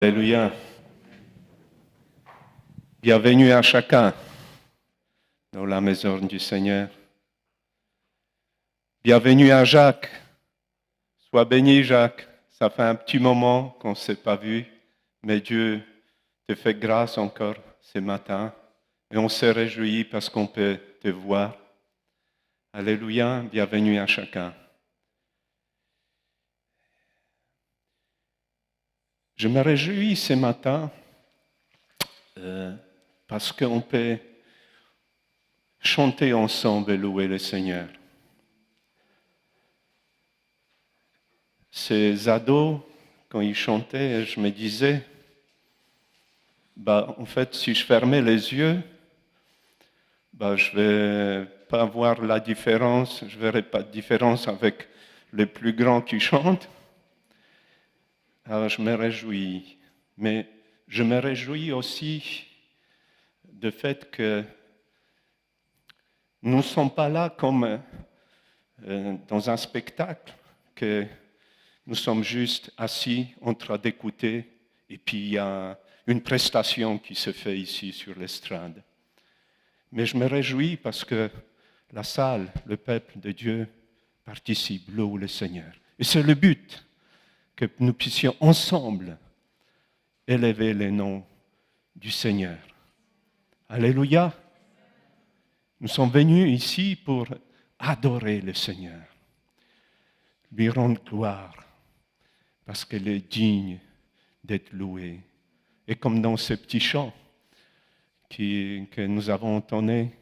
Alléluia. Bienvenue à chacun dans la maison du Seigneur. Bienvenue à Jacques. Sois béni, Jacques. Ça fait un petit moment qu'on ne s'est pas vu, mais Dieu te fait grâce encore ce matin. Et on se réjouit parce qu'on peut te voir. Alléluia. Bienvenue à chacun. Je me réjouis ce matin parce qu'on peut chanter ensemble et louer le Seigneur. Ces ados, quand ils chantaient, je me disais, en fait, si je fermais les yeux, je ne vais pas voir la différence, je ne verrai pas de différence avec les plus grands qui chantent. Alors je me réjouis. Mais je me réjouis aussi du fait que nous ne sommes pas là comme dans un spectacle, que nous sommes juste assis en train d'écouter et puis il y a une prestation qui se fait ici sur l'estrade. Mais je me réjouis parce que la salle, le peuple de Dieu participe, loue le Seigneur. Et c'est le but, que nous puissions ensemble élever le nom du Seigneur. Alléluia. Nous sommes venus ici pour adorer le Seigneur, lui rendre gloire, parce qu'il est digne d'être loué. Et comme dans ce petit chant que nous avons entonné,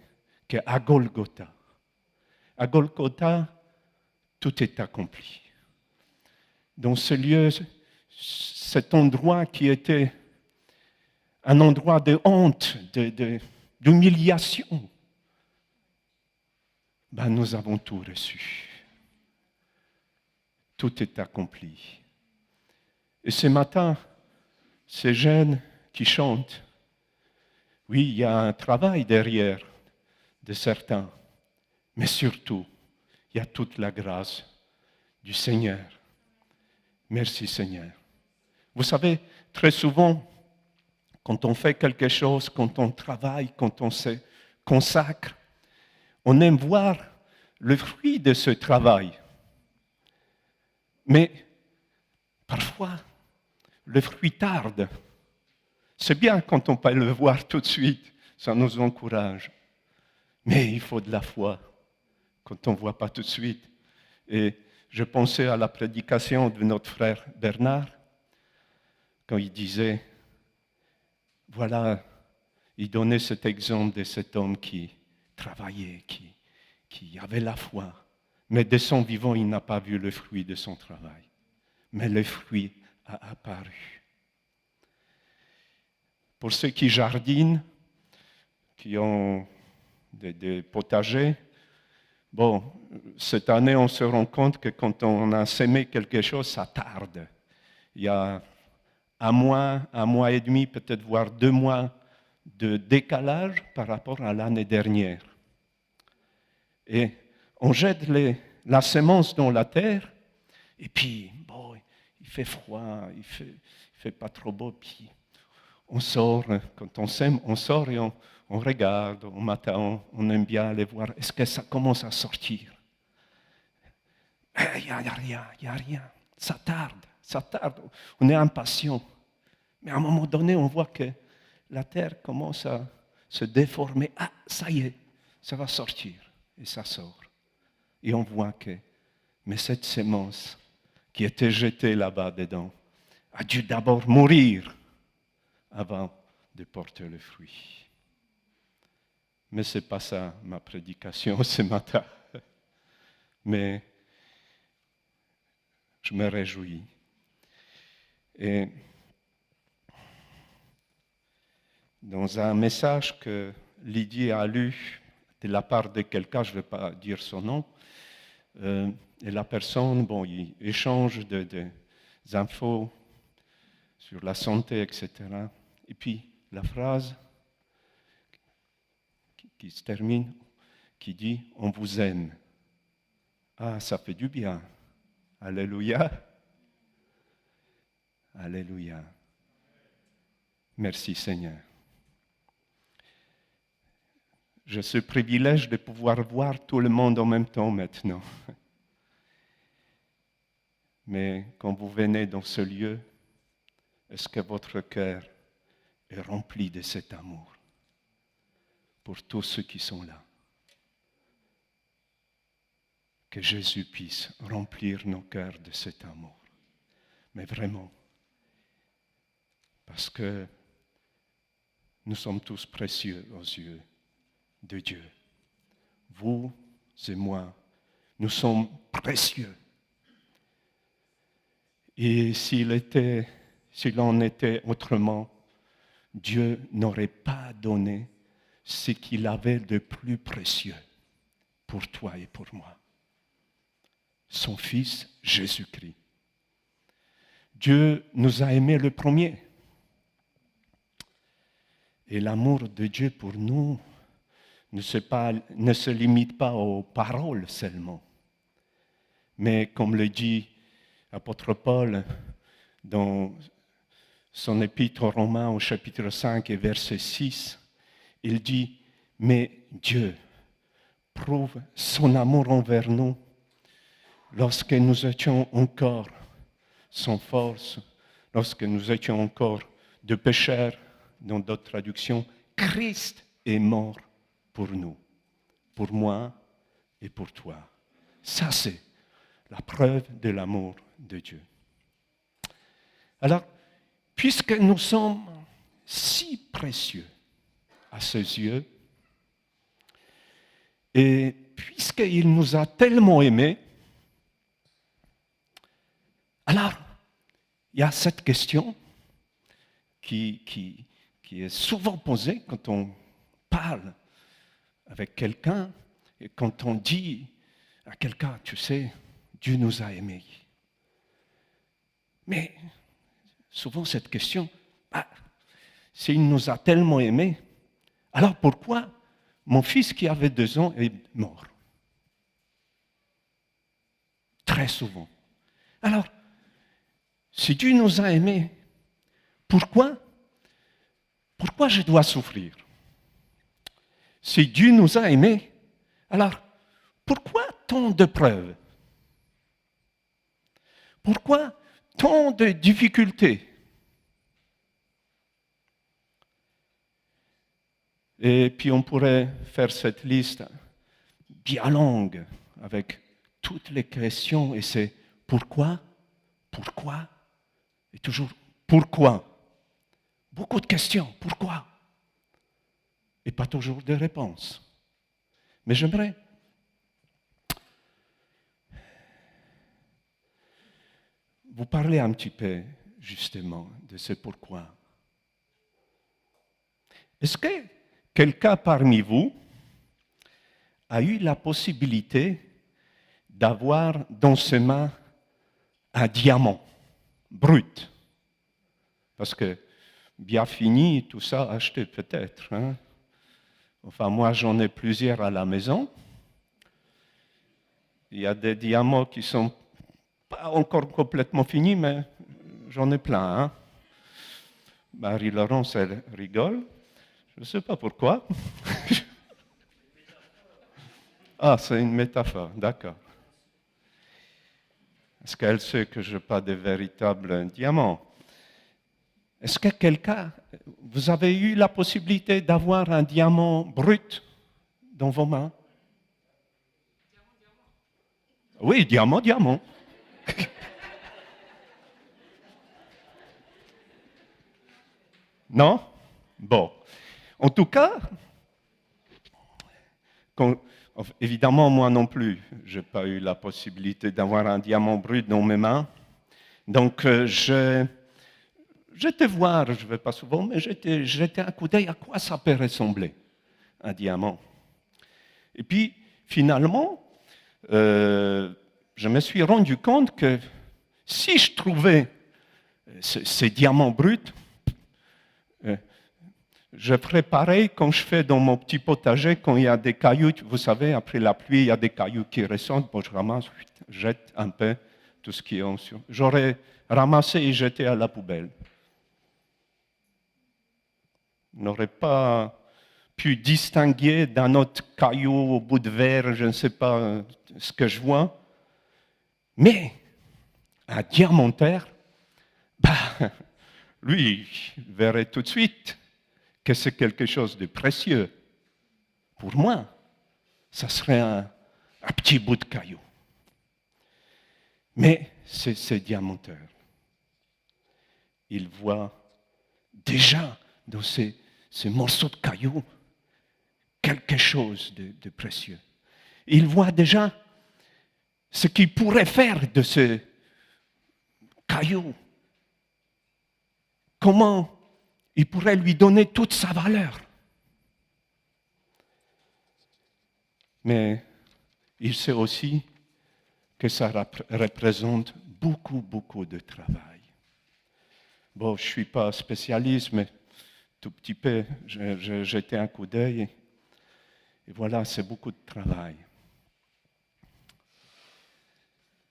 qu'à Golgotha, tout est accompli. Dans ce lieu, cet endroit qui était un endroit de honte, d'humiliation, nous avons tout reçu. Tout est accompli. Et ce matin, ces jeunes qui chantent, oui, il y a un travail derrière de certains, mais surtout, il y a toute la grâce du Seigneur. Merci Seigneur. Vous savez, très souvent, quand on fait quelque chose, quand on travaille, quand on se consacre, on aime voir le fruit de ce travail. Mais parfois, le fruit tarde. C'est bien quand on peut le voir tout de suite, ça nous encourage. Mais il faut de la foi quand on ne voit pas tout de suite. Et je pensais à la prédication de notre frère Bernard, quand il disait, voilà, il donnait cet exemple de cet homme qui travaillait, qui avait la foi, mais de son vivant, il n'a pas vu le fruit de son travail. Mais le fruit a apparu. Pour ceux qui jardinent, qui ont des potagers, cette année, on se rend compte que quand on a semé quelque chose, ça tarde. Il y a un mois et demi, peut-être voire 2 mois de décalage par rapport à l'année dernière. Et on jette la semence dans la terre, et puis, il fait froid, il fait pas trop beau, puis on sort, quand on sème, on sort et on regarde, au matin, on aime bien aller voir, est-ce que ça commence à sortir? Il n'y a rien, ça tarde, on est impatient. Mais à un moment donné, on voit que la terre commence à se déformer. Ah, ça y est, ça va sortir. Et ça sort. Et on voit que, mais cette semence qui était jetée là-bas dedans a dû d'abord mourir avant de porter le fruit. Mais ce n'est pas ça ma prédication ce matin. Mais je me réjouis. Et dans un message que Lydie a lu de la part de quelqu'un, je ne vais pas dire son nom, et la personne, il échange des infos sur la santé, etc. Et puis la phrase qui se termine, qui dit « On vous aime ». Ah, ça fait du bien. Alléluia. Alléluia. Merci Seigneur. J'ai ce privilège de pouvoir voir tout le monde en même temps maintenant. Mais quand vous venez dans ce lieu, est-ce que votre cœur est rempli de cet amour pour tous ceux qui sont là? Que Jésus puisse remplir nos cœurs de cet amour. Mais vraiment, parce que nous sommes tous précieux aux yeux de Dieu. Vous et moi, nous sommes précieux. Et s'il en était autrement, Dieu n'aurait pas donné ce qu'il avait de plus précieux pour toi et pour moi. Son Fils Jésus-Christ. Dieu nous a aimés le premier. Et l'amour de Dieu pour nous ne se limite pas aux paroles seulement. Mais comme le dit l'apôtre Paul dans son épître aux Romains au chapitre 5 et verset 6, il dit « Mais Dieu prouve son amour envers nous lorsque nous étions encore sans force, lorsque nous étions encore de pécheurs, dans d'autres traductions, Christ est mort pour nous, pour moi et pour toi. » Ça, c'est la preuve de l'amour de Dieu. Alors, puisque nous sommes si précieux à ses yeux, et puisqu'il nous a tellement aimés, alors, il y a cette question qui est souvent posée quand on parle avec quelqu'un et quand on dit à quelqu'un, tu sais, Dieu nous a aimés. Mais souvent cette question, s'il nous a tellement aimés, alors pourquoi mon fils qui avait 2 ans est mort? Très souvent. Alors, si Dieu nous a aimés, pourquoi je dois souffrir? Si Dieu nous a aimés, alors pourquoi tant de preuves? Pourquoi tant de difficultés? Et puis on pourrait faire cette liste bien longue avec toutes les questions et c'est pourquoi? Et toujours pourquoi? Beaucoup de questions, pourquoi? Et pas toujours de réponses. Mais j'aimerais vous parler un petit peu justement de ce pourquoi. Est-ce que quelqu'un parmi vous a eu la possibilité d'avoir dans ses mains un diamant brut? Parce que bien fini, tout ça, acheté peut-être. Hein? Enfin, moi, j'en ai plusieurs à la maison. Il y a des diamants qui ne sont pas encore complètement finis, mais j'en ai plein. Hein? Marie-Laurence, elle rigole. Je ne sais pas pourquoi. Ah, c'est une métaphore, d'accord. Est-ce qu'elle sait que je n'ai pas de véritable diamant? Est-ce que quelqu'un, vous avez eu la possibilité d'avoir un diamant brut dans vos mains? Oui, diamant. Non? Bon. En tout cas, évidemment, moi non plus, je n'ai pas eu la possibilité d'avoir un diamant brut dans mes mains. Donc, j'étais voir, je ne vais pas souvent, mais j'étais un coup d'œil à quoi ça peut ressembler, un diamant. Et puis, finalement, je me suis rendu compte que si je trouvais ces diamants bruts, je ferais pareil comme je fais dans mon petit potager quand il y a des cailloux. Vous savez, après la pluie, il y a des cailloux qui ressortent. Bon, je ramasse, jette un peu tout ce qui est en sur. J'aurais ramassé et jeté à la poubelle. n'aurait pas pu distinguer d'un autre caillou au bout de verre, je ne sais pas ce que je vois. Mais un diamantaire, lui, il verrait tout de suite que c'est quelque chose de précieux. Pour moi, ça serait un petit bout de caillou. Mais c'est ce diamantaire. Il voit déjà dans ces morceaux de cailloux quelque chose de précieux. Il voit déjà ce qu'il pourrait faire de ce caillou. Comment il pourrait lui donner toute sa valeur. Mais il sait aussi que ça représente beaucoup, beaucoup de travail. Bon, je ne suis pas spécialiste, mais tout petit peu, j'ai jeté un coup d'œil. Et voilà, c'est beaucoup de travail.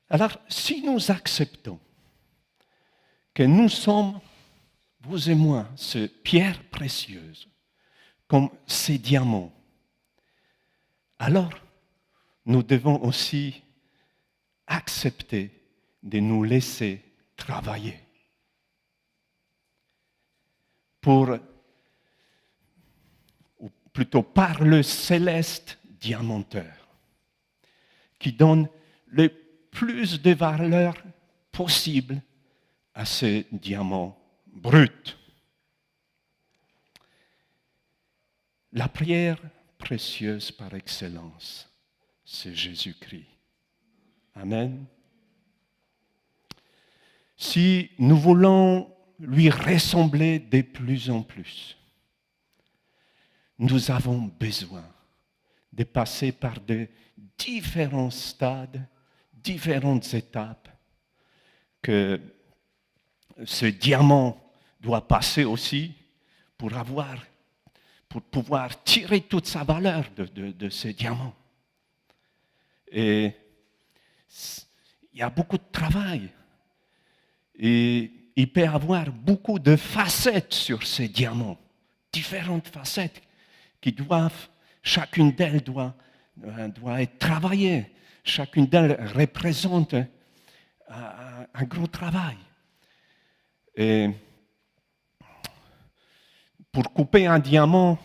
Alors, si nous acceptons que nous sommes, vous et moi, ces pierres précieuses, comme ces diamants, alors nous devons aussi accepter de nous laisser travailler pour, ou plutôt par le céleste diamanteur qui donne le plus de valeur possible à ces diamants bruts. La prière précieuse par excellence, c'est Jésus-Christ. Amen. Si nous voulons lui ressembler de plus en plus, nous avons besoin de passer par de différents stades, différentes étapes que ce diamant doit passer aussi pour pouvoir tirer toute sa valeur de ce diamant. Et il y a beaucoup de travail. Et il peut y avoir beaucoup de facettes sur ces diamants, différentes facettes qui doivent, chacune d'elles doit être travaillée. Chacune d'elles représente un gros travail. Et pour couper un diamant,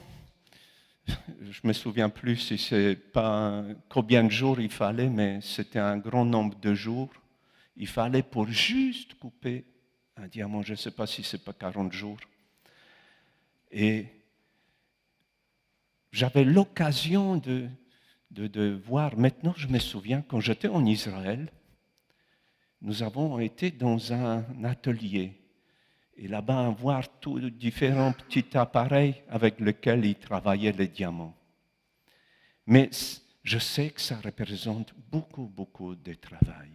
je ne me souviens plus si c'est pas combien de jours il fallait, mais c'était un grand nombre de jours. Il fallait pour juste couper un diamant, je ne sais pas si c'est pas 40 jours. Et j'avais l'occasion de voir, maintenant je me souviens, quand j'étais en Israël, nous avons été dans un atelier. Et là-bas, on voit tous les différents petits appareils avec lesquels ils travaillaient les diamants. Mais je sais que ça représente beaucoup, beaucoup de travail.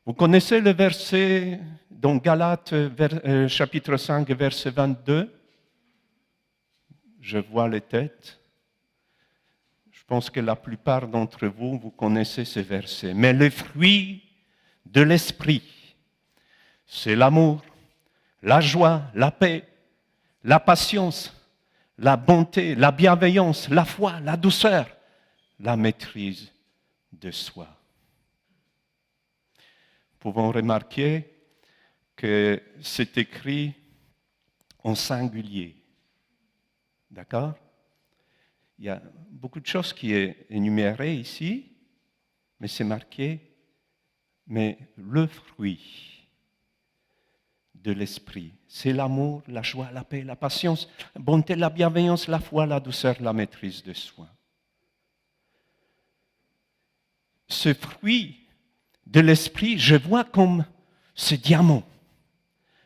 Vous connaissez le verset dans Galates, chapitre 5, verset 22? Je vois les têtes. Je pense que la plupart d'entre vous, vous connaissez ce verset. Mais le fruit de l'esprit, c'est l'amour, la joie, la paix, la patience, la bonté, la bienveillance, la foi, la douceur, la maîtrise de soi. Nous pouvons remarquer que c'est écrit en singulier. D'accord? Il y a beaucoup de choses qui sont énumérées ici, mais c'est marqué, mais le fruit de l'esprit, c'est l'amour, la joie, la paix, la patience, la bonté, la bienveillance, la foi, la douceur, la maîtrise de soi. Ce fruit de l'esprit, je vois comme ce diamant,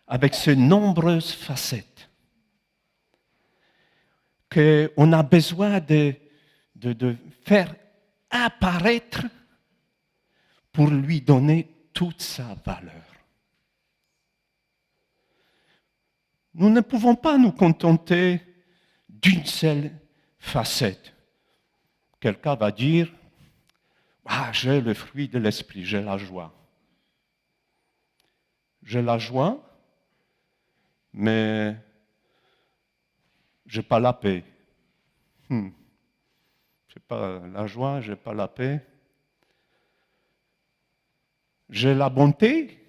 avec ses nombreuses facettes, qu'on a besoin de faire apparaître pour lui donner toute sa valeur. Nous ne pouvons pas nous contenter d'une seule facette. Quelqu'un va dire, j'ai le fruit de l'esprit, j'ai la joie. J'ai la joie, mais Je n'ai pas la paix. Je n'ai pas la joie, je n'ai pas la paix. J'ai la bonté,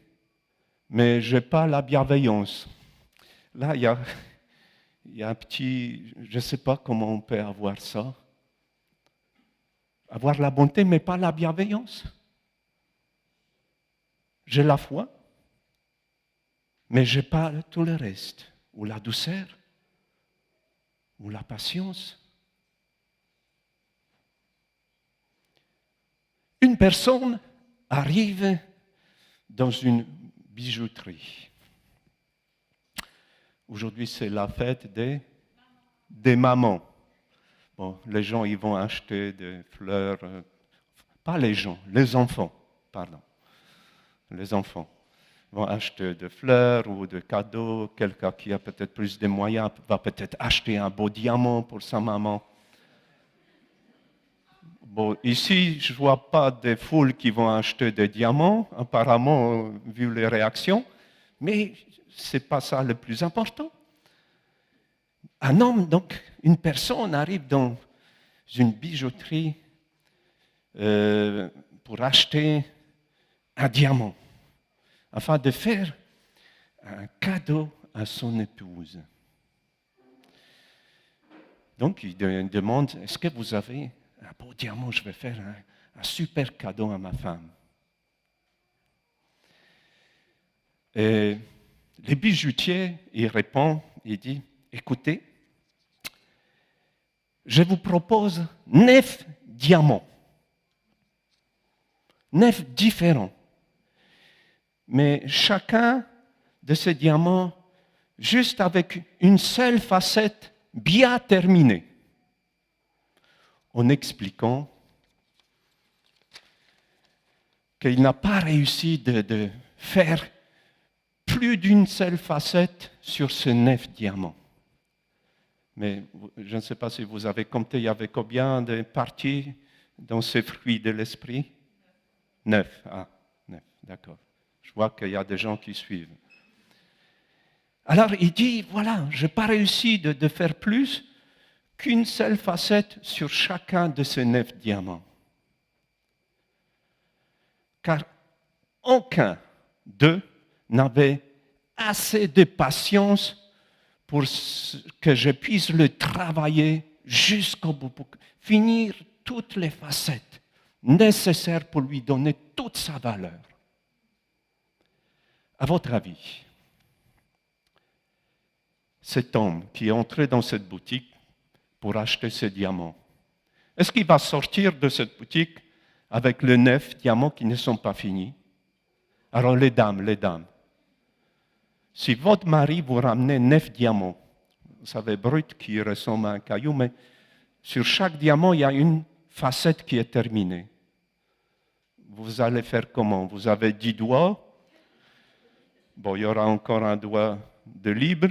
mais je n'ai pas la bienveillance. Là, il y a un petit... Je ne sais pas comment on peut avoir ça. Avoir la bonté, mais pas la bienveillance. J'ai la foi, mais je n'ai pas tout le reste. Ou la douceur, ou la patience. Une personne arrive dans une bijouterie. Aujourd'hui, c'est la fête des mamans. Bon, les gens, ils vont acheter des fleurs. Pas les gens, les enfants, pardon. Les enfants vont acheter des fleurs ou des cadeaux. Quelqu'un qui a peut-être plus de moyens va peut-être acheter un beau diamant pour sa maman. Bon, ici, je ne vois pas des foules qui vont acheter des diamants, apparemment, vu les réactions, mais ce n'est pas ça le plus important. Un homme, donc, une personne arrive dans une bijouterie pour acheter un diamant, afin de faire un cadeau à son épouse. Donc, il demande, est-ce que vous avez un beau diamant, je vais faire un super cadeau à ma femme. Et le bijoutier, il répond, il dit, écoutez, je vous propose 9 diamants. 9 différents. Mais chacun de ces diamants, juste avec une seule facette bien terminée. En expliquant qu'il n'a pas réussi de faire plus d'une seule facette sur ces 9 diamants. Mais je ne sais pas si vous avez compté, il y avait combien de parties dans ces fruits de l'esprit? 9. Ah, 9, d'accord. Je vois qu'il y a des gens qui suivent. Alors il dit, voilà, je n'ai pas réussi de faire plus qu'une seule facette sur chacun de ces 9 diamants. Car aucun d'eux n'avait assez de patience pour que je puisse le travailler jusqu'au bout, pour finir toutes les facettes nécessaires pour lui donner toute sa valeur. À votre avis, cet homme qui est entré dans cette boutique pour acheter ce diamant, est-ce qu'il va sortir de cette boutique avec les 9 diamants qui ne sont pas finis? Alors les dames, si votre mari vous ramène 9 diamants, vous savez, brut qui ressemble à un caillou, mais sur chaque diamant, il y a une facette qui est terminée. Vous allez faire comment? Vous avez 10 doigts. Bon, il y aura encore un doigt de libre.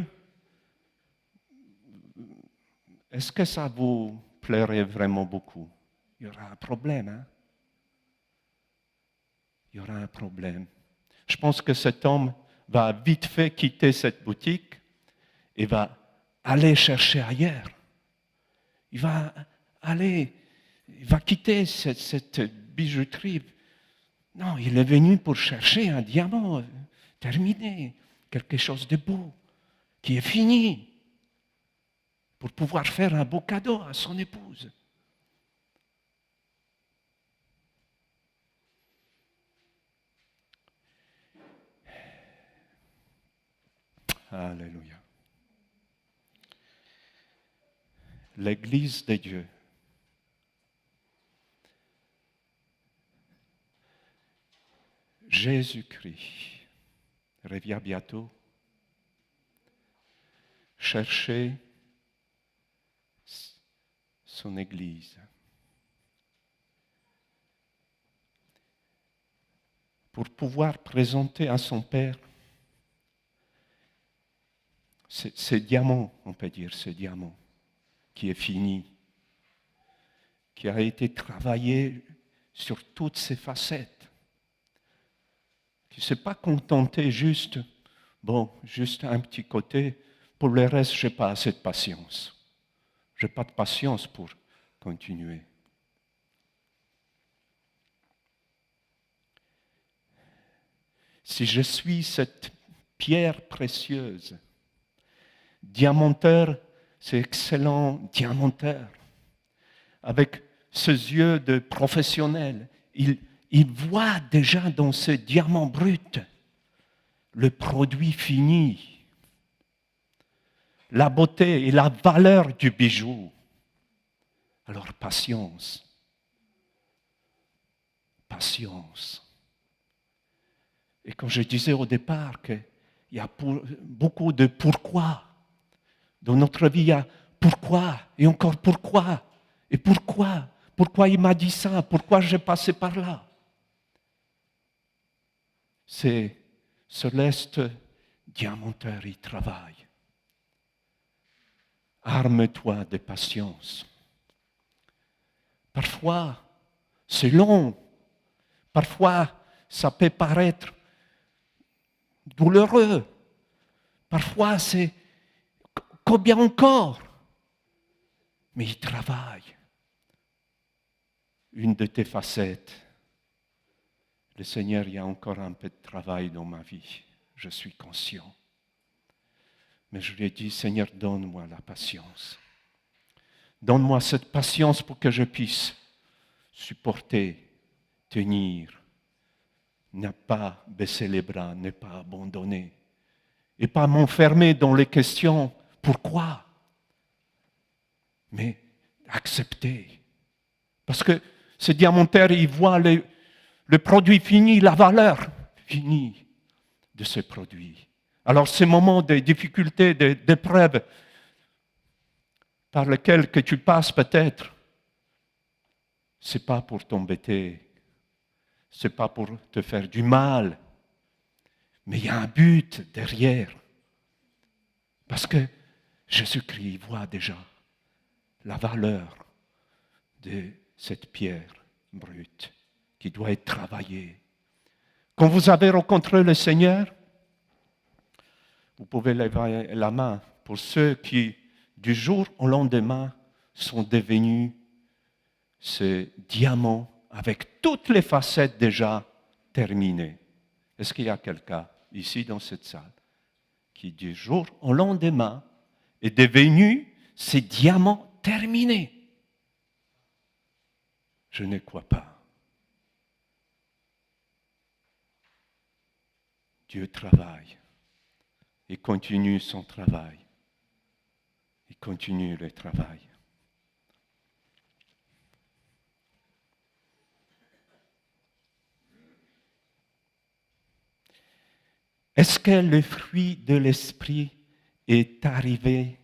Est-ce que ça vous plairait vraiment beaucoup? Il y aura un problème, hein? Il y aura un problème. Je pense que cet homme va vite fait quitter cette boutique et va aller chercher ailleurs. Il va quitter cette bijouterie. Non, il est venu pour chercher un diamant terminé, quelque chose de beau, qui est fini, pour pouvoir faire un beau cadeau à son épouse. Alléluia. L'Église de Dieu Jésus-Christ revient bientôt. Cherchez son Église. Pour pouvoir présenter à son Père ce diamant, on peut dire, ce diamant qui est fini, qui a été travaillé sur toutes ses facettes, qui ne s'est pas contenté juste un petit côté, pour le reste, je n'ai pas assez de patience. Je n'ai pas de patience pour continuer. Si je suis cette pierre précieuse, diamanteur, c'est excellent diamanteur, avec ses yeux de professionnel, il voit déjà dans ce diamant brut le produit fini, la beauté et la valeur du bijou. Alors patience, patience. Et comme je disais au départ qu'il y a beaucoup de pourquoi. Dans notre vie, il y a pourquoi et encore pourquoi. Et pourquoi? Pourquoi il m'a dit ça? Pourquoi j'ai passé par là? C'est Céleste diamanteur, il travaille. Arme-toi de patience. Parfois, c'est long. Parfois, ça peut paraître douloureux. Parfois, c'est combien encore? Mais il travaille. Une de tes facettes. Le Seigneur, il y a encore un peu de travail dans ma vie. Je suis conscient. Mais je lui ai dit, Seigneur, donne-moi la patience. Donne-moi cette patience pour que je puisse supporter, tenir, ne pas baisser les bras, ne pas abandonner. Et pas m'enfermer dans les questions, pourquoi? Mais accepter. Parce que ce diamantaire, il voit le produit fini, la valeur finie de ce produit. Alors ces moments de difficulté, d'épreuve par lesquels que tu passes peut-être, ce n'est pas pour t'embêter, ce n'est pas pour te faire du mal, mais il y a un but derrière. Parce que Jésus-Christ voit déjà la valeur de cette pierre brute qui doit être travaillée. Quand vous avez rencontré le Seigneur, vous pouvez lever la main pour ceux qui, du jour au lendemain, sont devenus ce diamant avec toutes les facettes déjà terminées. Est-ce qu'il y a quelqu'un ici dans cette salle qui, du jour au lendemain, est devenu ce diamant terminé? Je ne crois pas. Dieu travaille. Il continue son travail. Il continue le travail. Est-ce que le fruit de l'esprit est arrivé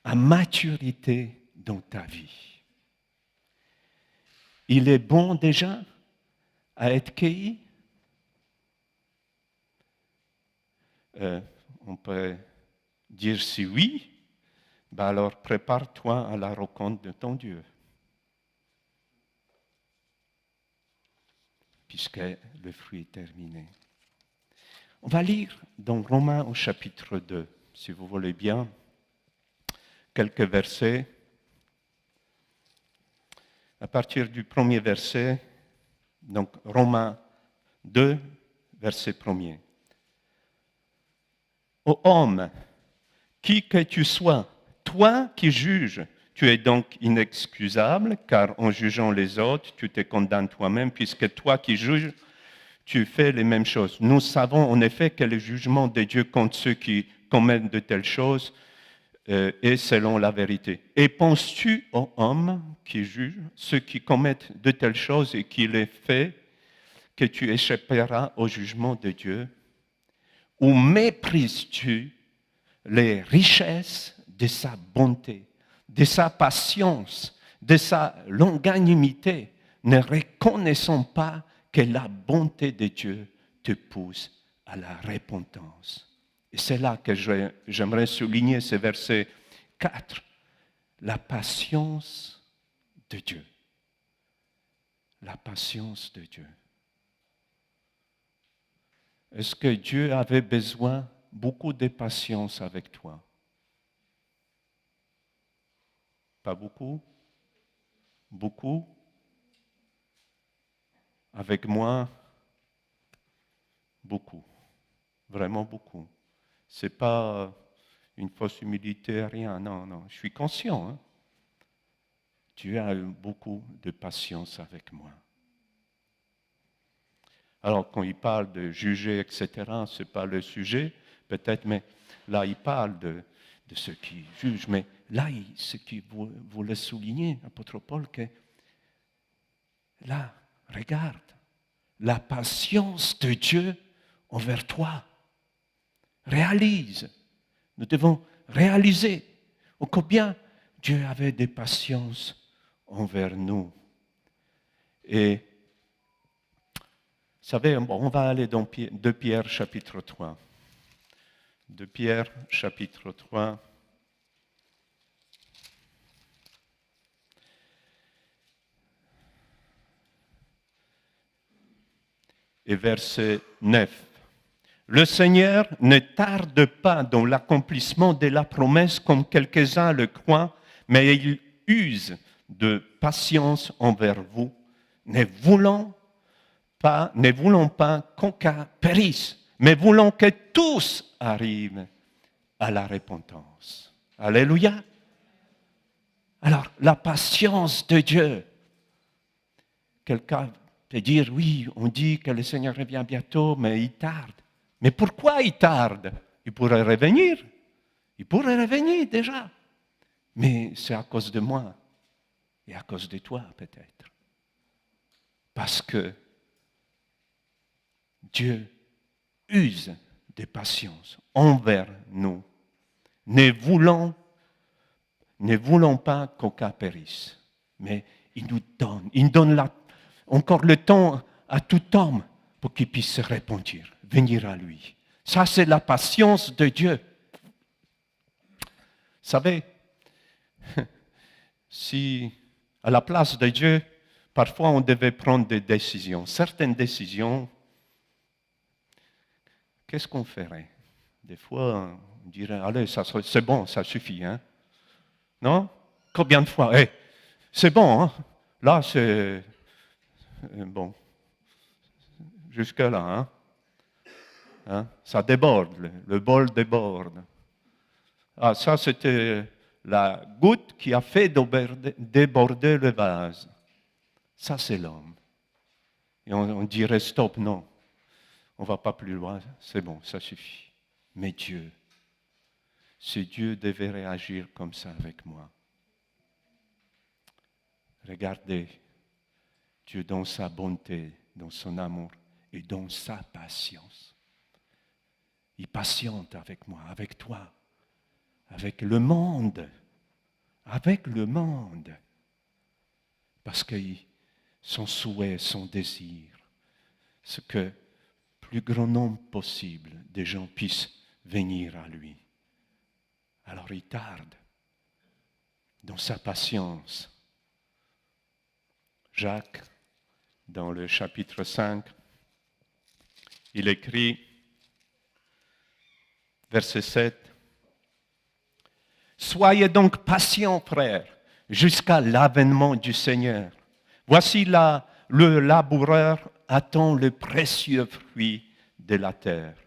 à maturité dans ta vie? Il est bon déjà à être cueilli? On peut dire si oui, ben alors prépare-toi à la rencontre de ton Dieu. Puisque le fruit est terminé. On va lire dans Romains au chapitre 2, si vous voulez bien, quelques versets. À partir du premier verset, donc Romains 2, verset 1er. Ô homme, qui que tu sois, toi qui juges, tu es donc inexcusable, car en jugeant les autres, tu te condamnes toi-même, puisque toi qui juges, tu fais les mêmes choses. Nous savons en effet que le jugement de Dieu contre ceux qui commettent de telles choses est selon la vérité. Et penses-tu, ô homme qui juge, ceux qui commettent de telles choses et qui les font, que tu échapperas au jugement de Dieu? Ou méprises-tu les richesses de sa bonté, de sa patience, de sa longanimité, ne reconnaissant pas que la bonté de Dieu te pousse à la repentance? Et c'est là que j'aimerais souligner ce verset 4. La patience de Dieu. La patience de Dieu. Est-ce que Dieu avait besoin beaucoup de patience avec toi? Pas beaucoup? Beaucoup? Avec moi, beaucoup. Vraiment beaucoup. Ce n'est pas une fausse humilité, rien. Non, non. Je suis conscient. Hein? Dieu a eu beaucoup de patience avec moi. Alors, quand il parle de juger, etc., ce n'est pas le sujet, peut-être, mais là, il parle de ceux qui jugent. Mais là, ce qu'il voulait souligner, l'apôtre Paul, que là, regarde, la patience de Dieu envers toi. Réalise. Nous devons réaliser combien Dieu avait de patience envers nous. Et, vous savez, on va aller dans 2 Pierre chapitre 3. 2 Pierre chapitre 3. Et verset 9. Le Seigneur ne tarde pas dans l'accomplissement de la promesse comme quelques-uns le croient, mais il use de patience envers vous, ne voulant pas qu'aucun périsse, mais voulant que tous arrivent à la repentance. Alléluia. Alors, la patience de Dieu. Quelqu'un peut dire, oui, on dit que le Seigneur revient bientôt, mais il tarde. Mais pourquoi il tarde? Il pourrait revenir. Il pourrait revenir déjà. Mais c'est à cause de moi et à cause de toi peut-être. Parce que Dieu use de patience envers nous, ne voulant pas qu'aucun périsse. Mais il donne encore le temps à tout homme pour qu'il puisse se repentir, venir à lui. Ça, c'est la patience de Dieu. Vous savez, si à la place de Dieu, parfois on devait prendre des décisions, certaines décisions, qu'est-ce qu'on ferait? Des fois, on dirait, allez, c'est bon, ça suffit. Hein? Non? Combien de fois? Hey, c'est bon, hein? Là, c'est bon. Jusque-là, hein? Hein? Ça déborde, le bol déborde. Ah, ça, c'était la goutte qui a fait déborder le vase. Ça, c'est l'homme. Et on dirait, stop, non. On ne va pas plus loin, c'est bon, ça suffit. Mais Dieu, si Dieu devait réagir comme ça avec moi, regardez, Dieu dans sa bonté, dans son amour et dans sa patience. Il patiente avec moi, avec toi, avec le monde, parce que son souhait, son désir, c'est que plus grand nombre possible de gens puissent venir à lui. Alors il tarde dans sa patience. Jacques, dans le chapitre 5, il écrit, verset 7, « Soyez donc patients, frères, jusqu'à l'avènement du Seigneur. Voici là, le laboureur attend le précieux fruit de la terre.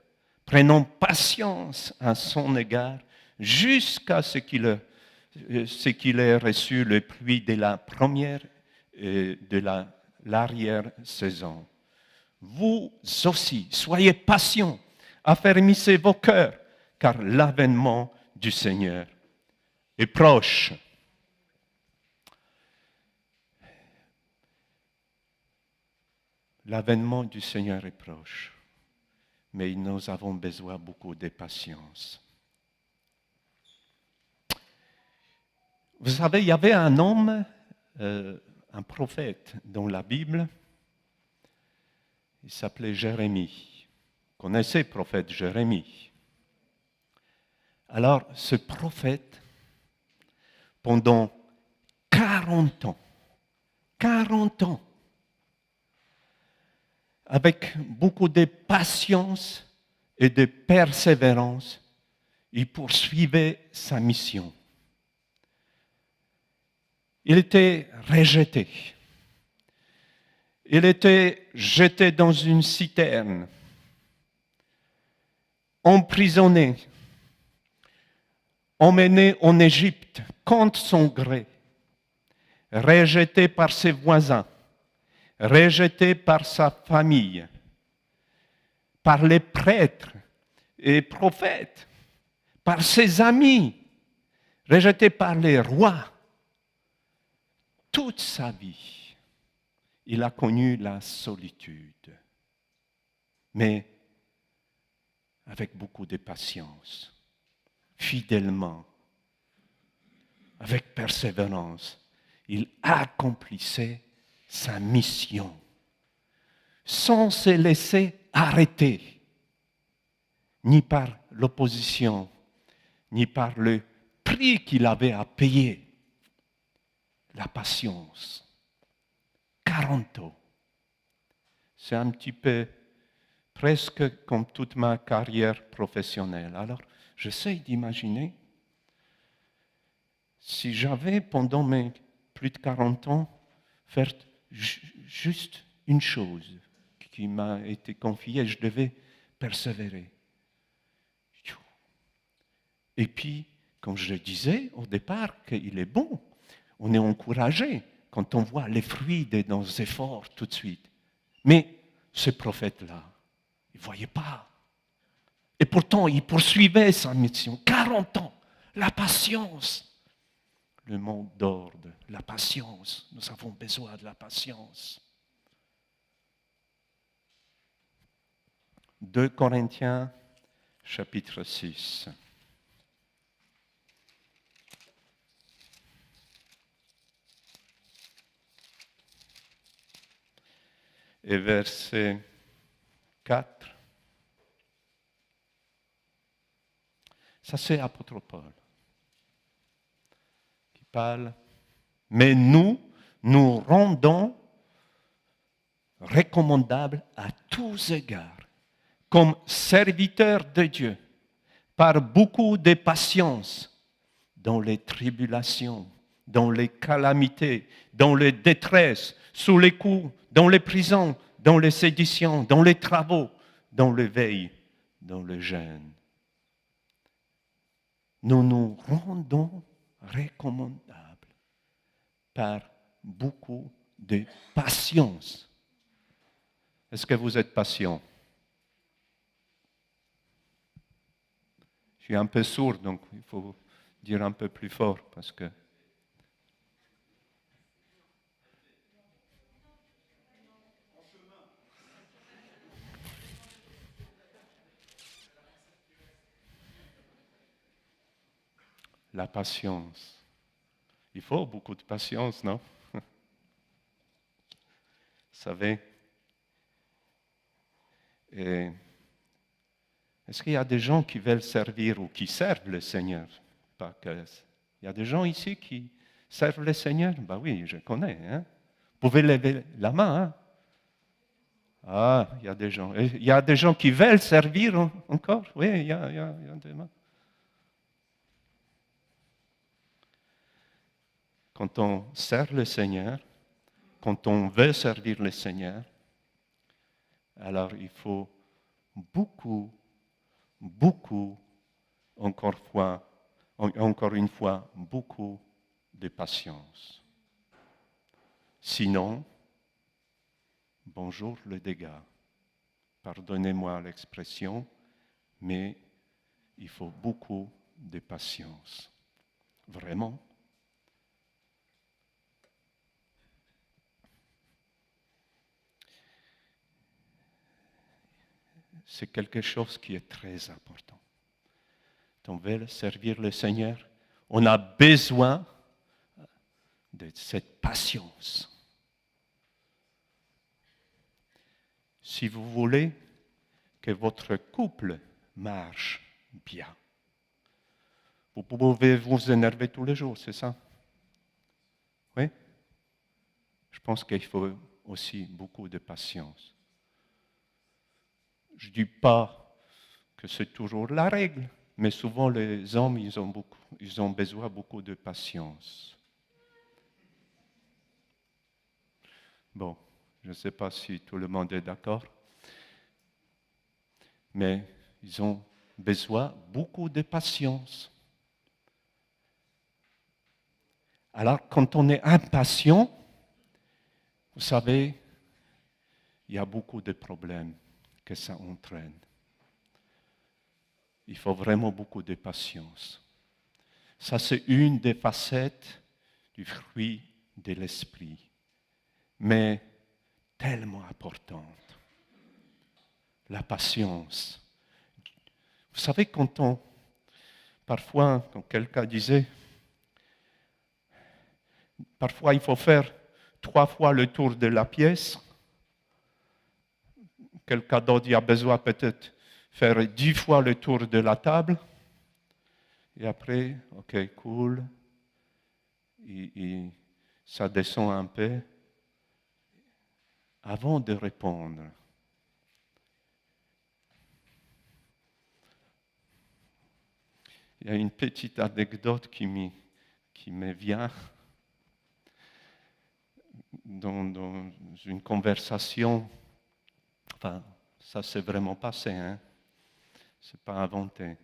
Prenons patience à son égard jusqu'à ce qu'il ait reçu le fruit de la première et de l'arrière-saison. Vous aussi, soyez patients, affermissez vos cœurs, car l'avènement du Seigneur est proche. » L'avènement du Seigneur est proche, mais nous avons besoin beaucoup de patience. Vous savez, il y avait un homme, un prophète dans la Bible, il s'appelait Jérémie. Vous connaissez le prophète Jérémie? Alors, ce prophète, pendant 40 ans, avec beaucoup de patience et de persévérance, il poursuivait sa mission. Il était rejeté. Il était jeté dans une citerne, emprisonné, emmené en Égypte contre son gré, rejeté par ses voisins, rejeté par sa famille, par les prêtres et prophètes, par ses amis, rejeté par les rois. Toute sa vie, il a connu la solitude, mais avec beaucoup de patience, fidèlement, avec persévérance, il accomplissait sa mission sans se laisser arrêter, ni par l'opposition, ni par le prix qu'il avait à payer. La patience. 40 ans. C'est un petit peu presque comme toute ma carrière professionnelle. Alors, j'essaie d'imaginer si j'avais pendant mes plus de 40 ans fait juste une chose qui m'a été confiée, je devais persévérer. Et puis, comme je le disais au départ, qu'il est bon, on est encouragé quand on voit les fruits de nos efforts tout de suite. Mais ce prophète-là, il ne voyait pas. Et pourtant, il poursuivait sa mission. 40 ans, la patience. Le mot d'ordre, la patience. Nous avons besoin de la patience. 2 Corinthiens, chapitre 6. Et verset 4. Ça, c'est l'apôtre Paul qui parle. Mais nous rendons recommandables à tous égards, comme serviteurs de Dieu, par beaucoup de patience, dans les tribulations, dans les calamités, dans les détresses, sous les coups, dans les prisons, dans les séditions, dans les travaux, dans le veille, dans le jeûne. Nous nous rendons recommandables par beaucoup de patience. Est-ce que vous êtes patient? Je suis un peu sourd, donc il faut dire un peu plus fort parce que... La patience. Il faut beaucoup de patience, non? Vous savez, est-ce qu'il y a des gens qui veulent servir ou qui servent le Seigneur? Pas que... Il y a des gens ici qui servent le Seigneur? Ben oui, je connais. Hein? Vous pouvez lever la main. Hein? Ah, il y a des gens. Il y a des gens qui veulent servir encore? Oui, il y a des mains. Quand on sert le Seigneur, quand on veut servir le Seigneur, alors il faut beaucoup, encore une fois, beaucoup de patience. Sinon, bonjour le dégât. Pardonnez-moi l'expression, mais il faut beaucoup de patience. Vraiment. C'est quelque chose qui est très important. Quand on veut servir le Seigneur, on a besoin de cette patience. Si vous voulez que votre couple marche bien, vous pouvez vous énerver tous les jours, c'est ça? Oui? Je pense qu'il faut aussi beaucoup de patience. Je ne dis pas que c'est toujours la règle, mais souvent les hommes, ils ont besoin beaucoup de patience. Bon, je ne sais pas si tout le monde est d'accord, mais ils ont besoin beaucoup de patience. Alors, quand on est impatient, vous savez, il y a beaucoup de problèmes que ça entraîne. Il faut vraiment beaucoup de patience. Ça, c'est une des facettes du fruit de l'esprit, mais tellement importante. La patience. Vous savez, parfois, quand quelqu'un disait, parfois il faut faire 3 fois le tour de la pièce, quelqu'un d'autre a besoin peut-être faire 10 fois le tour de la table, et après, ok, cool, et ça descend un peu, avant de répondre. Il y a une petite anecdote qui me vient dans une conversation. Enfin, ça s'est vraiment passé, hein? Ce n'est pas inventé.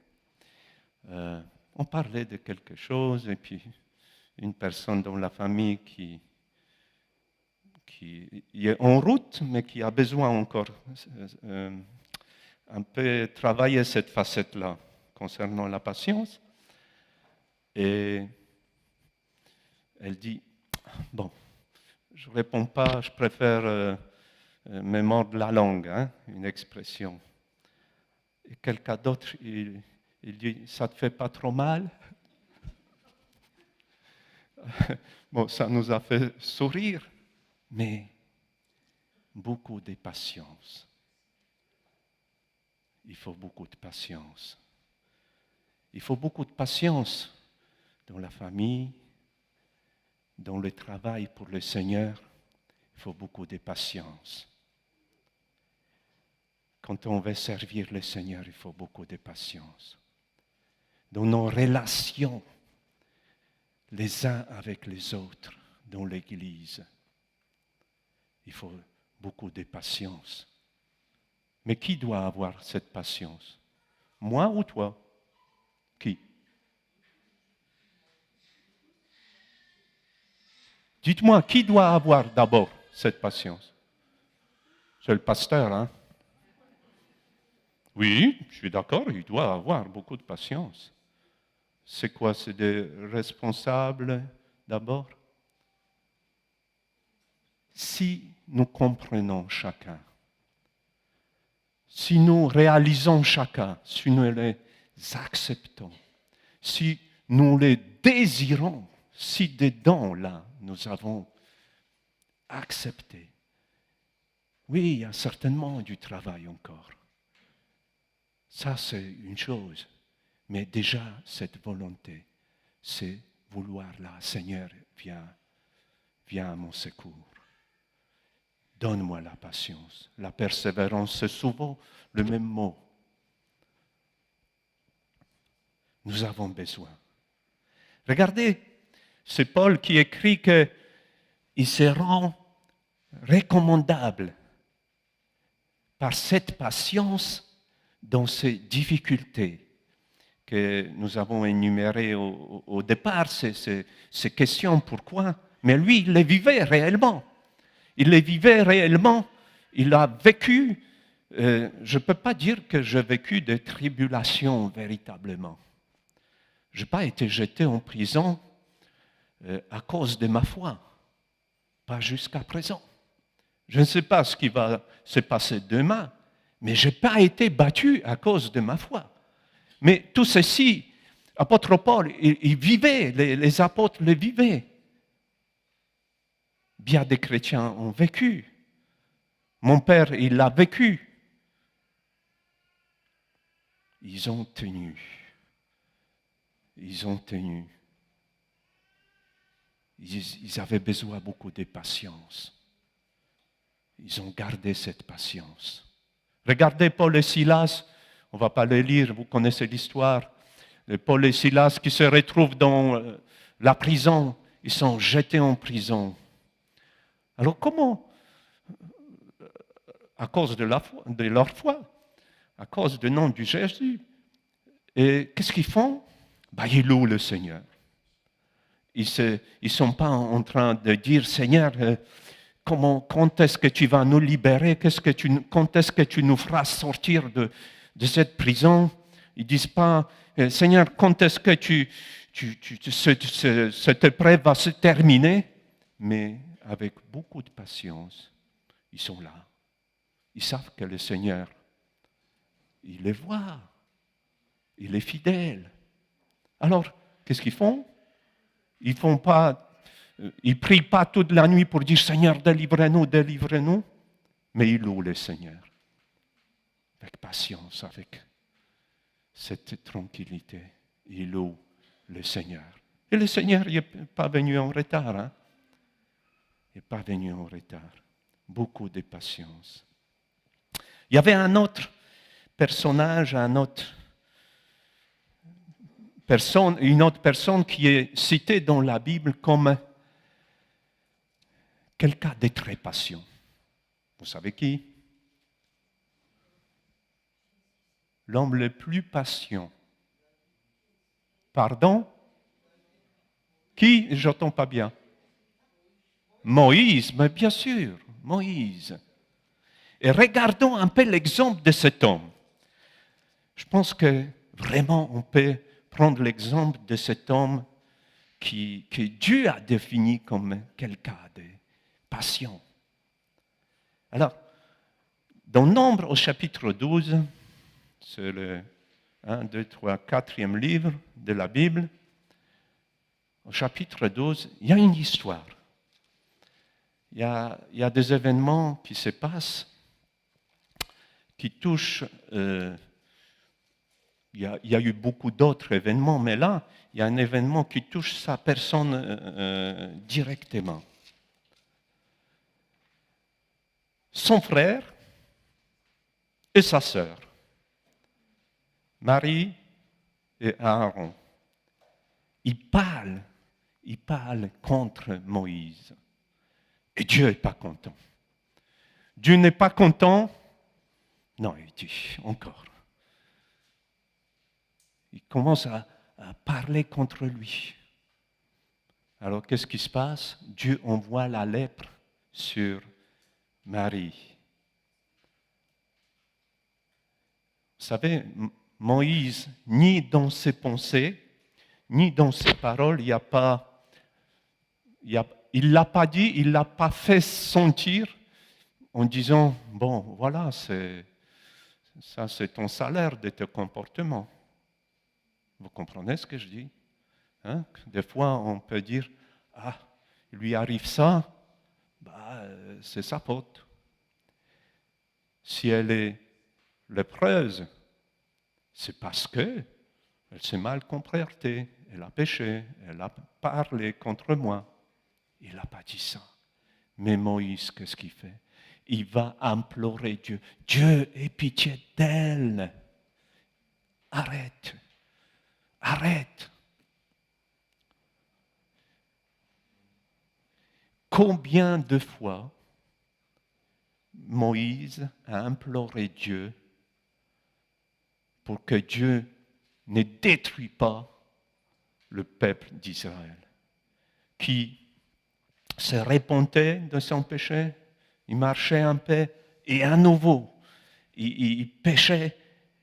On parlait de quelque chose et puis une personne dans la famille qui est en route, mais qui a besoin encore un peu travailler cette facette-là concernant la patience. Et elle dit, bon, je ne réponds pas, je préfère me mordre la langue, hein, une expression. Et quelqu'un d'autre, il dit, ça ne te fait pas trop mal? Bon, ça nous a fait sourire, mais beaucoup de patience. Il faut beaucoup de patience. Il faut beaucoup de patience dans la famille, dans le travail pour le Seigneur. Il faut beaucoup de patience. Quand on veut servir le Seigneur, il faut beaucoup de patience. Dans nos relations, les uns avec les autres, dans l'Église, il faut beaucoup de patience. Mais qui doit avoir cette patience? Moi ou toi? Qui? Dites-moi, qui doit avoir d'abord cette patience? C'est le pasteur, hein? Oui, je suis d'accord, il doit avoir beaucoup de patience. C'est quoi? C'est des responsables d'abord? Si nous comprenons chacun, si nous réalisons chacun, si nous les acceptons, si nous les désirons, si dedans, là, nous avons accepté, oui, il y a certainement du travail encore. Ça, c'est une chose. Mais déjà, cette volonté, c'est vouloir là, Seigneur, viens à mon secours. Donne-moi la patience. La persévérance, c'est souvent le même mot. Nous avons besoin. Regardez, c'est Paul qui écrit qu'il se rend recommandable par cette patience dans ces difficultés que nous avons énumérées au départ, ces questions pourquoi, mais lui, il les vivait réellement. Il les vivait réellement, il a vécu, je ne peux pas dire que j'ai vécu des tribulations véritablement. Je n'ai pas été jeté en prison à cause de ma foi, pas jusqu'à présent. Je ne sais pas ce qui va se passer demain, mais je n'ai pas été battu à cause de ma foi. Mais tout ceci, apôtre Paul, il vivait, les apôtres le vivaient. Bien des chrétiens ont vécu. Mon père, il l'a vécu. Ils ont tenu. Ils ont tenu. Ils avaient besoin beaucoup de patience. Ils ont gardé cette patience. Regardez Paul et Silas, on ne va pas le lire, vous connaissez l'histoire. Paul et Silas qui se retrouvent dans la prison, ils sont jetés en prison. Alors comment à cause de leur foi, à cause du nom de Jésus. Et qu'est-ce qu'ils font? Ils louent le Seigneur. Ils ne sont pas en train de dire, Seigneur, quand est-ce que tu vas nous libérer? Quand est-ce que tu nous feras sortir de cette prison? Ils ne disent pas, Seigneur, quand est-ce que cette épreuve va se terminer? Mais avec beaucoup de patience, ils sont là. Ils savent que le Seigneur, il les voit. Il est fidèle. Alors, qu'est-ce qu'ils font? Ils ne prient pas toute la nuit pour dire, Seigneur, délivrez-nous, délivrez-nous. Mais ils louent le Seigneur. Avec patience, avec cette tranquillité. Ils louent le Seigneur. Et le Seigneur, il n'est pas venu en retard. Hein? Il n'est pas venu en retard. Beaucoup de patience. Il y avait un autre personnage, une autre personne qui est citée dans la Bible comme quelqu'un de très patient. Vous savez qui? L'homme le plus patient. Pardon? Qui? Je n'entends pas bien. Moïse, mais bien sûr, Moïse. Et regardons un peu l'exemple de cet homme. Je pense que vraiment on peut prendre l'exemple de cet homme que Dieu a défini comme quelqu'un de patient. Alors, dans Nombre au chapitre 12, c'est le 1, 2, 3, 4e livre de la Bible, au chapitre 12, il y a une histoire. Il y a des événements qui se passent, qui touchent... il y a eu beaucoup d'autres événements, mais là, il y a un événement qui touche sa personne directement. Son frère et sa sœur, Marie et Aaron, ils parlent contre Moïse. Et Dieu n'est pas content. Dieu n'est pas content. Non, il dit encore. Il commence à parler contre lui. Alors, qu'est-ce qui se passe? Dieu envoie la lèpre sur Marie. Vous savez, Moïse, ni dans ses pensées, ni dans ses paroles, il ne l'a pas dit, il ne l'a pas fait sentir en disant, bon, voilà, ça c'est ton salaire de tes comportements. Vous comprenez ce que je dis? Hein? Des fois, on peut dire, il lui arrive ça, c'est sa faute. Si elle est lépreuse, c'est parce qu'elle s'est mal comportée, elle a péché, elle a parlé contre moi. Il n'a pas dit ça. Mais Moïse, qu'est-ce qu'il fait? Il va implorer Dieu. Dieu, aie pitié d'elle. Arrête. Combien de fois Moïse a imploré Dieu pour que Dieu ne détruise pas le peuple d'Israël, qui se repentait de son péché, il marchait un peu, et à nouveau, il péchait,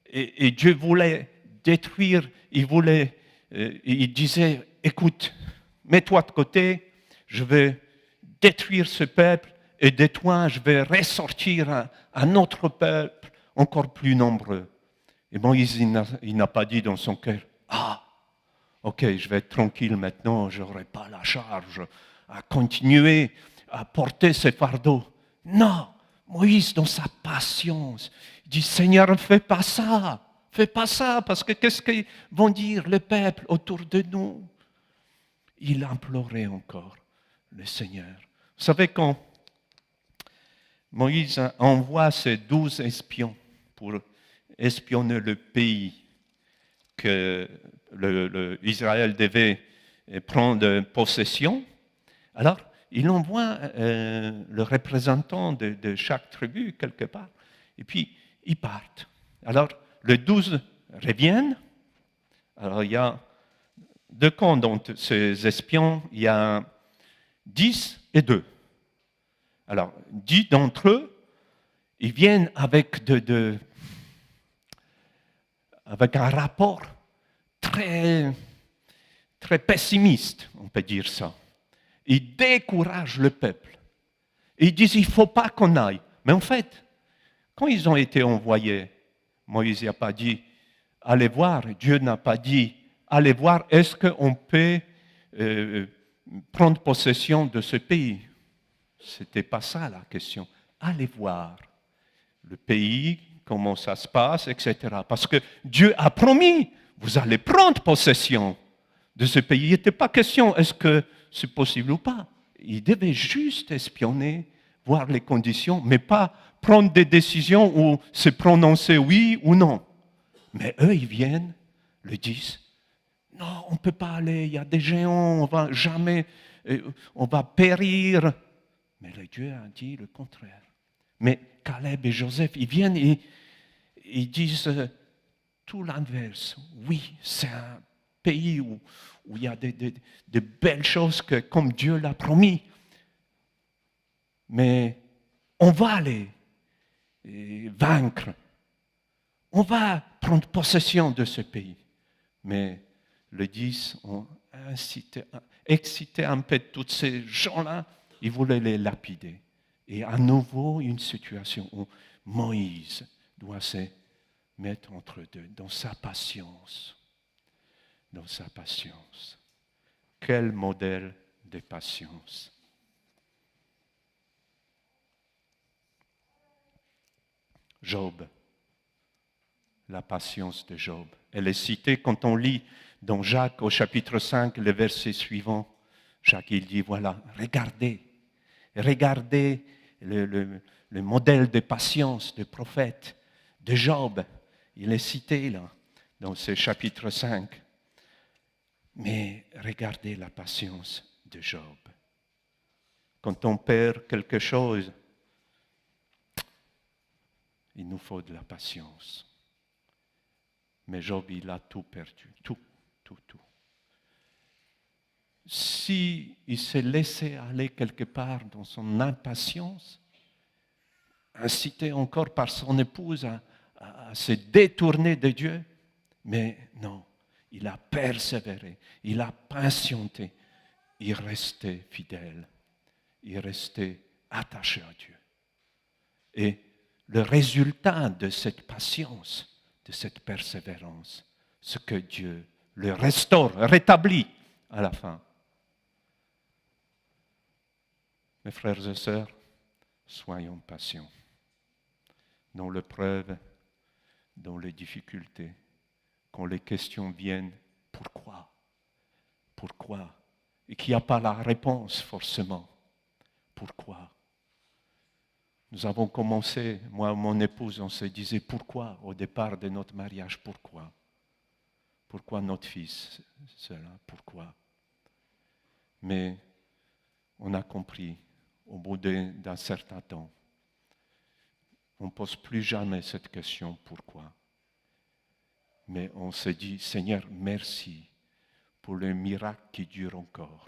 et Dieu voulait détruire, il disait, écoute, mets-toi de côté, je vais détruire ce peuple, et de toi, je vais ressortir un autre peuple encore plus nombreux. Et Moïse, il n'a pas dit dans son cœur, ok, je vais être tranquille maintenant, je n'aurai pas la charge à continuer à porter ce fardeau. Non, Moïse, dans sa patience, il dit, Seigneur, ne fais pas ça, parce que qu'est-ce qu'ils vont dire le peuple autour de nous? Il implorait encore le Seigneur. Vous savez, quand Moïse envoie ses 12 espions pour espionner le pays que Israël devait prendre possession, alors il envoie le représentant de chaque tribu quelque part, et puis ils partent. Alors, les 12 reviennent. Alors, il y a deux camps dans ces espions, il y a 10 et 2. Alors, 10 d'entre eux, ils viennent avec, avec un rapport très, très pessimiste, on peut dire ça. Ils découragent le peuple. Ils disent, il ne faut pas qu'on aille. Mais en fait, quand ils ont été envoyés, Moïse n'a pas dit, allez voir. Dieu n'a pas dit, allez voir, est-ce qu'on peut prendre possession de ce pays? Ce n'était pas ça la question. Allez voir le pays, comment ça se passe, etc. Parce que Dieu a promis, vous allez prendre possession de ce pays. Il n'était pas question, est-ce que c'est possible ou pas? Il devait juste espionner, voir les conditions, mais pas prendre des décisions ou se prononcer oui ou non. Mais eux, ils viennent, le disent, non, on ne peut pas aller, il y a des géants, on va jamais, on va périr. Mais le Dieu a dit le contraire. Mais Caleb et Joseph, ils viennent et ils disent tout l'inverse. Oui, c'est un pays où il y a de belles choses comme Dieu l'a promis. Mais on va aller vaincre. On va prendre possession de ce pays. Mais le 10 ont excité un peu tous ces gens-là. Ils voulaient les lapider. Et à nouveau, une situation où Moïse doit se mettre entre deux, dans sa patience. Dans sa patience. Quel modèle de patience. Job. La patience de Job. Elle est citée quand on lit dans Jacques au chapitre 5, le verset suivant. Jacques, il dit, voilà, regardez le modèle de patience du prophète de Job. Il est cité là, dans ce chapitre 5. Mais regardez la patience de Job. Quand on perd quelque chose, il nous faut de la patience. Mais Job, il a tout perdu, tout. S'il s'est laissé aller quelque part dans son impatience, incité encore par son épouse à se détourner de Dieu, mais non, il a persévéré, il a patienté, il restait fidèle, il restait attaché à Dieu. Et le résultat de cette patience, de cette persévérance, c'est que Dieu le restaure, rétablit à la fin. Mes frères et sœurs, soyons patients dans l'épreuve, dans les difficultés, quand les questions viennent, pourquoi? Pourquoi? Et qu'il n'y a pas la réponse forcément. Pourquoi? Nous avons commencé, moi et mon épouse, on se disait pourquoi au départ de notre mariage, pourquoi? Pourquoi notre fils? Cela, pourquoi? Mais on a compris au bout d'un certain temps. On ne pose plus jamais cette question pourquoi. Mais on se dit, Seigneur, merci pour le miracle qui dure encore.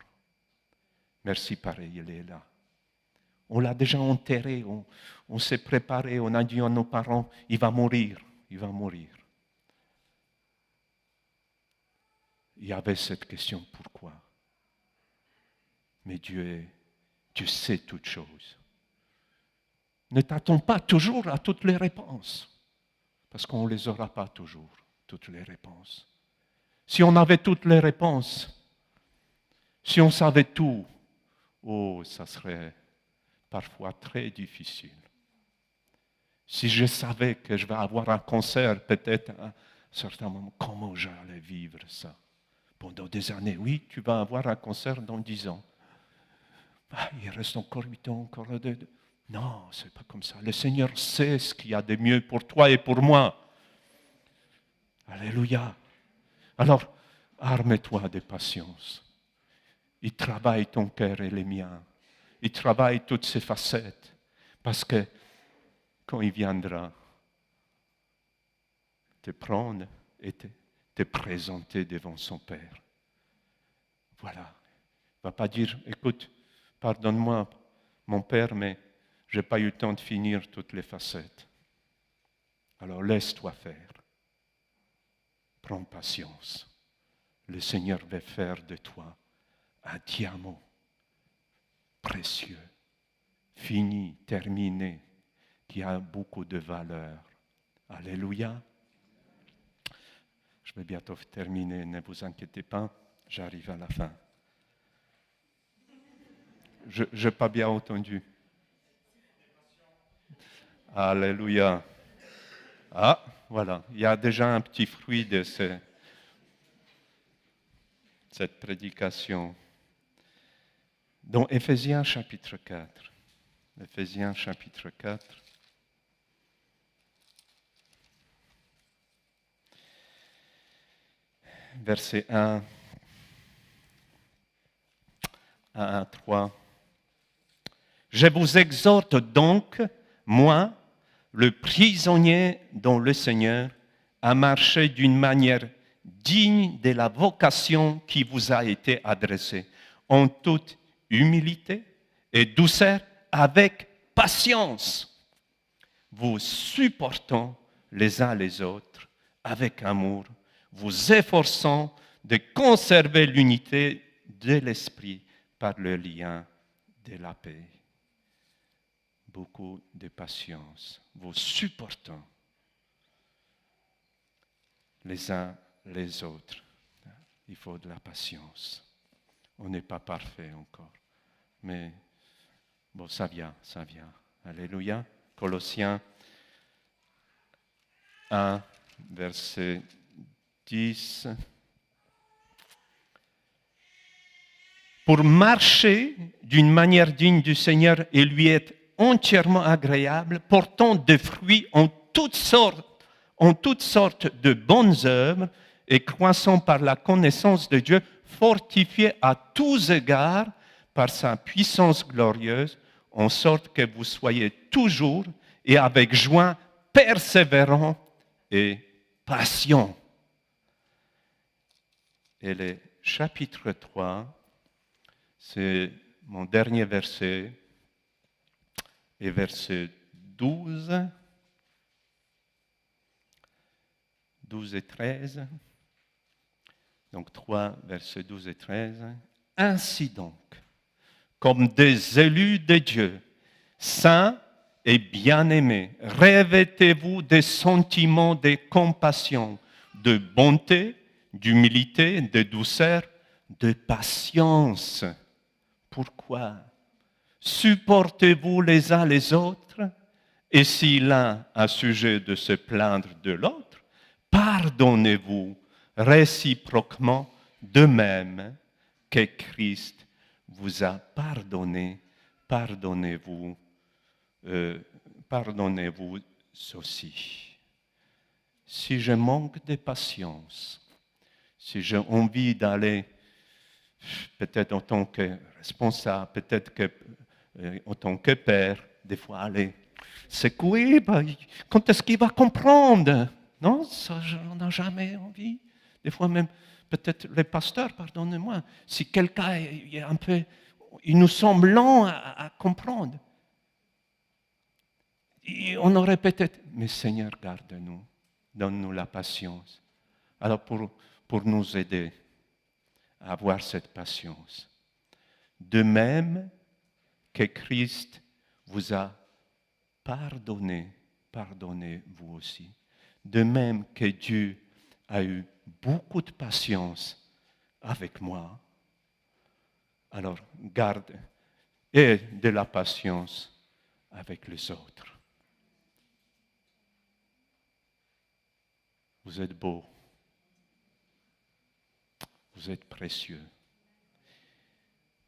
Merci, pareil, il est là. On l'a déjà enterré, on s'est préparé, on a dit à nos parents, il va mourir, il va mourir. Il y avait cette question, pourquoi? Mais Dieu sait toutes choses. Ne t'attends pas toujours à toutes les réponses, parce qu'on ne les aura pas toujours, toutes les réponses. Si on avait toutes les réponses, si on savait tout, oh, ça serait parfois très difficile. Si je savais que je vais avoir un cancer, peut-être à un certain moment, comment j'allais vivre ça? Pendant des années, oui, tu vas avoir un cancer dans 10 ans. Ah, il reste encore 8 ans, encore 2. Non, ce n'est pas comme ça. Le Seigneur sait ce qu'il y a de mieux pour toi et pour moi. Alléluia. Alors, arme-toi de patience. Il travaille ton cœur et les miens il travaille toutes ses facettes. Parce que quand il viendra te prendre et te présenter devant son Père, voilà. Il ne va pas dire, écoute, pardonne-moi, mon Père, mais je n'ai pas eu le temps de finir toutes les facettes. Alors laisse-toi faire. Prends patience. Le Seigneur va faire de toi un diamant précieux, fini, terminé, qui a beaucoup de valeur. Alléluia. Je vais bientôt terminer, ne vous inquiétez pas, j'arrive à la fin. Je n'ai pas bien entendu. Alléluia. Ah, voilà, il y a déjà un petit fruit de cette prédication. Dans Éphésiens chapitre 4. Éphésiens chapitre 4. Verset 1 à 3. Je vous exhorte donc, moi, le prisonnier dans le Seigneur, à marcher d'une manière digne de la vocation qui vous a été adressée, en toute humilité et douceur, avec patience, vous supportant les uns les autres avec amour, vous efforçant de conserver l'unité de l'esprit par le lien de la paix. Beaucoup de patience, vous supportant les uns les autres. Il faut de la patience. On n'est pas parfait encore, mais bon, ça vient, ça vient. Alléluia. Colossiens 1, verset 10. Pour marcher d'une manière digne du Seigneur et lui être entièrement agréable, portant des fruits en toutes sortes de bonnes œuvres et croissant par la connaissance de Dieu, fortifié à tous égards par sa puissance glorieuse, en sorte que vous soyez toujours et avec joie persévérants et patients. Et le chapitre 3, c'est mon dernier verset, et verset 12 et 13. Donc 3, versets 12 et 13. Ainsi donc, comme des élus de Dieu, saints et bien-aimés, revêtez-vous des sentiments de compassion, de bonté, d'humilité, de douceur, de patience. Pourquoi? Supportez-vous les uns les autres, et si l'un a sujet de se plaindre de l'autre, pardonnez-vous réciproquement de même que Christ vous a pardonné, pardonnez-vous aussi. Si je manque de patience, si j'ai envie d'aller, peut-être en tant que responsable, peut-être que en tant que père, des fois aller secouer, quand est-ce qu'il va comprendre? Non, ça, on n'a jamais envie. Des fois même, peut-être les pasteurs, pardonnez-moi, si quelqu'un est un peu, il nous semble lent à comprendre. Et on aurait peut-être, mais Seigneur, garde-nous, donne-nous la patience. Alors pour nous aider à avoir cette patience. De même que Christ vous a pardonné, pardonnez-vous aussi. De même que Dieu a eu beaucoup de patience avec moi, alors garde et de la patience avec les autres. Vous êtes beaux, vous êtes précieux.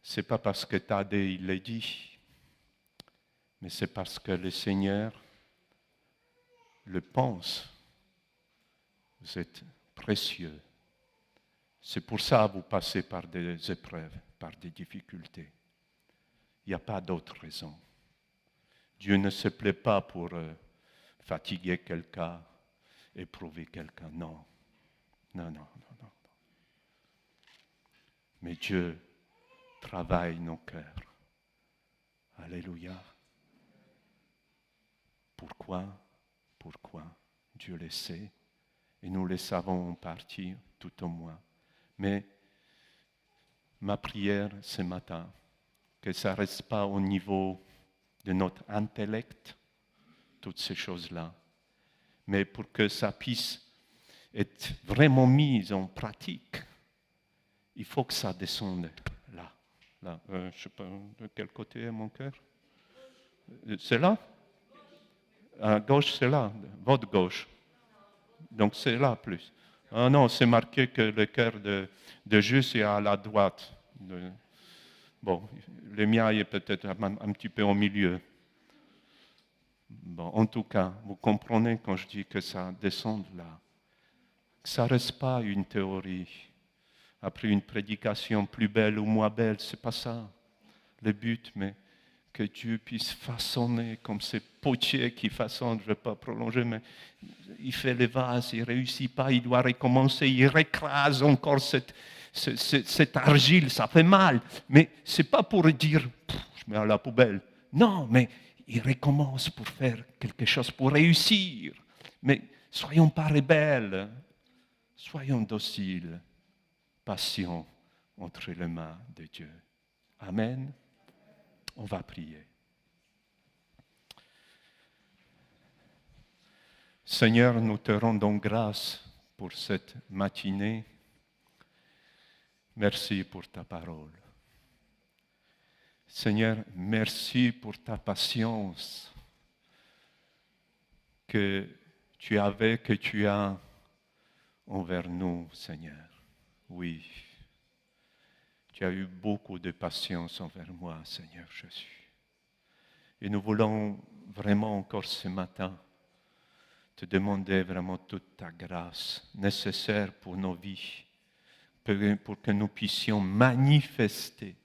Ce n'est pas parce que Thaddée il l'a dit, mais c'est parce que le Seigneur le pense. Vous êtes précieux. C'est pour ça que vous passez par des épreuves, par des difficultés. Il n'y a pas d'autre raison. Dieu ne se plaît pas pour fatiguer quelqu'un, éprouver quelqu'un. Non. Non, non, non, non. Mais Dieu travaille nos cœurs. Alléluia. Pourquoi? Pourquoi? Dieu le sait. Et nous le savons en partie, tout au moins. Mais ma prière ce matin, que ça ne reste pas au niveau de notre intellect, toutes ces choses-là, mais pour que ça puisse être vraiment mis en pratique, il faut que ça descende là. Là. Je ne sais pas de quel côté est mon cœur. C'est là? À gauche, c'est là. Votre gauche. Donc c'est là plus. Ah non, c'est marqué que le cœur de juste est à la droite. Bon, le mien est peut-être un petit peu au milieu. Bon, en tout cas, vous comprenez quand je dis que ça descend là. Que ça ne reste pas une théorie. Après une prédication plus belle ou moins belle, ce n'est pas ça le but, mais que Dieu puisse façonner comme ces potiers qui façonnent, je ne vais pas prolonger, mais il fait les vases, il ne réussit pas, il doit recommencer, il récrase encore cette argile, ça fait mal, mais ce n'est pas pour dire, je mets à la poubelle. Non, mais il recommence pour faire quelque chose, pour réussir. Mais soyons pas rebelles, soyons dociles, patients entre les mains de Dieu. Amen. On va prier. Seigneur, nous te rendons grâce pour cette matinée. Merci pour ta parole. Seigneur, merci pour ta patience que tu avais, que tu as envers nous, Seigneur. Oui, tu as eu beaucoup de patience envers moi, Seigneur Jésus. Et nous voulons vraiment encore ce matin te demander vraiment toute ta grâce nécessaire pour nos vies, pour que nous puissions manifester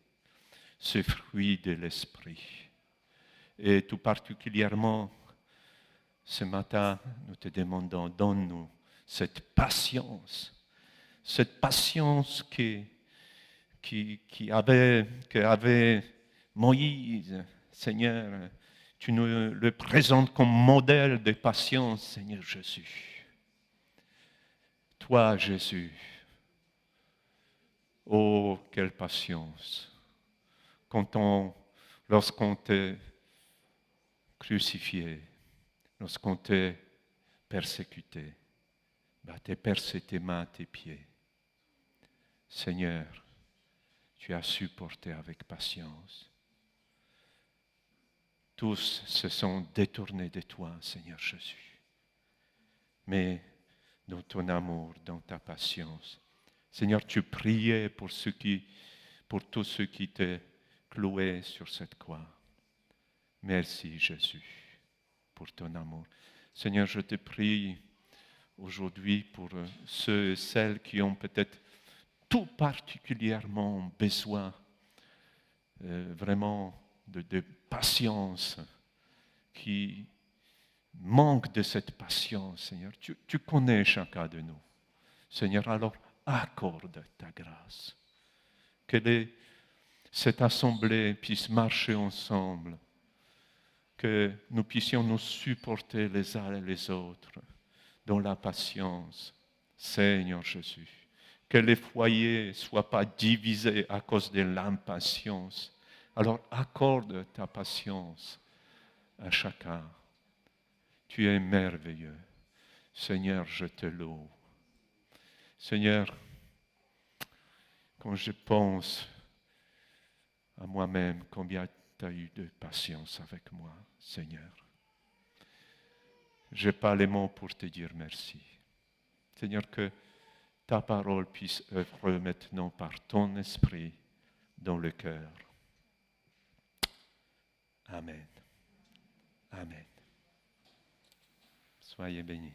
ce fruit de l'Esprit. Et tout particulièrement, ce matin, nous te demandons, donne-nous cette patience qu'avait Moïse, Seigneur. Tu nous le présentes comme modèle de patience, Seigneur Jésus. Toi, Jésus, oh, quelle patience. Lorsqu'on t'a crucifié, lorsqu'on t'a persécuté, tes percé tes mains, tes pieds. Seigneur, tu as supporté avec patience. Tous se sont détournés de toi, Seigneur Jésus. Mais dans ton amour, dans ta patience, Seigneur, tu priais pour tous ceux qui t'ont cloué sur cette croix. Merci, Jésus, pour ton amour. Seigneur, je te prie aujourd'hui pour ceux et celles qui ont peut-être tout particulièrement besoin vraiment de patience, qui manquent de cette patience, Seigneur. Tu connais chacun de nous. Seigneur, alors accorde ta grâce. Que cette assemblée puisse marcher ensemble, que nous puissions nous supporter les uns et les autres dans la patience, Seigneur Jésus. Que les foyers ne soient pas divisés à cause de l'impatience. Alors accorde ta patience à chacun. Tu es merveilleux. Seigneur, je te loue. Seigneur, quand je pense à moi-même, combien tu as eu de patience avec moi, Seigneur. Je n'ai pas les mots pour te dire merci. Seigneur, que ta parole puisse œuvrer maintenant par ton esprit dans le cœur. Amen. Amen. Soyez bénis.